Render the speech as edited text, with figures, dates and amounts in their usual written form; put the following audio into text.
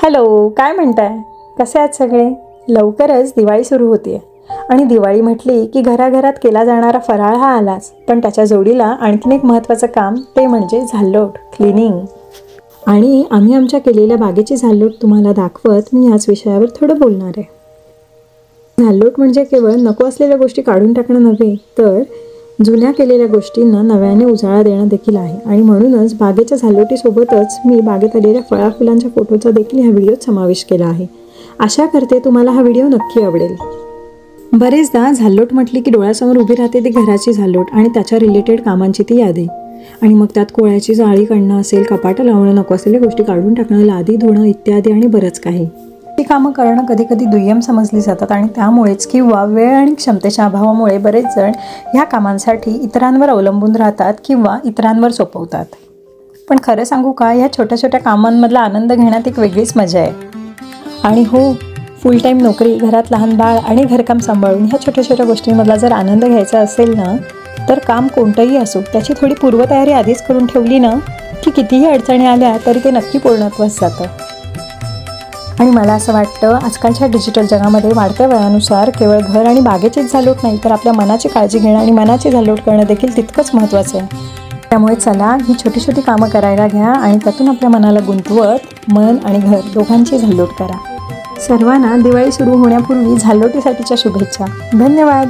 Hello, काय म्हणताय? कसे आहात सगळे? लवकरच दिवाळी सुरू होते आणि दिवाळी म्हटली की घराघरात केला जाणारा फराळ हा आलाच, पण त्याच्या जोडीला आणखीन एक महत्त्वाचं काम ते म्हणजे झाडलोट क्लिनिंग. आणि आम्ही आमच्या केलेल्या बागेची झाडलोट तुम्हाला दाखवत मी याच विषयावर थोडं बोलणार आहे. झाडलोट म्हणजे केवळ नको असलेल्या गोष्टी काढून टाकणं नव्हे, तर जुन्या केलेल्या गोष्टींना नव्याने उजाळा देणं देखील आहे. आणि म्हणूनच बागेच्या झाडलोटीसोबतच मी बागेत आलेल्या फळाफुलांच्या फोटोचा देखील ह्या व्हिडिओत समावेश केला आहे. आशा करते तुम्हाला हा व्हिडिओ नक्की आवडेल. बरेचदा झाडलोट म्हटली की डोळ्यासमोर उभी राहते ती घराची झाडलोट आणि त्याच्या रिलेटेड कामांची ती यादी. आणि मग त्यात कोळ्याची जाळी काढणं असेल, कपाटं लावणं, नको असलेल्या गोष्टी काढून टाकणं, लादी धुणं इत्यादी आणि बरंच काही. ही कामं करणं कधी कधी दुय्यम समजली जातात आणि त्यामुळेच किंवा वेळ आणि क्षमतेच्या अभावामुळे बरेच जण ह्या कामांसाठी इतरांवर अवलंबून राहतात किंवा इतरांवर सोपवतात. पण खरं सांगू का, ह्या छोट्या छोट्या कामांमधला आनंद घेण्यात एक वेगळीच मजा आहे. आणि हो, फुल टाईम नोकरी, घरात लहान बाळ आणि घरकाम सांभाळून ह्या छोट्या छोट्या गोष्टींमधला जर आनंद घ्यायचा असेल ना, तर काम कोणतंही असो त्याची थोडी पूर्वतयारी आधीच करून ठेवली ना की कितीही अडचणी आल्या तरी ते नक्की पूर्णत्वास जातं. आणि मला असं वाटतं, आजकालच्या डिजिटल जगामध्ये वाढत्या वयानुसार केवळ घर आणि बागेचीच झाडलोट नाही, तर आपल्या मनाची काळजी घेणं आणि मनाची झाडलोट करणं देखील तितकंच महत्त्वाचं आहे. त्यामुळे चला, ही छोटी छोटी कामं करायला घ्या आणि त्यातून आपल्या मनाला गुंतवत मन आणि घर दोघांची झाडलोट करा. सर्वांना दिवाळी सुरू होण्यापूर्वी झाडलोटीसाठीच्या शुभेच्छा. धन्यवाद.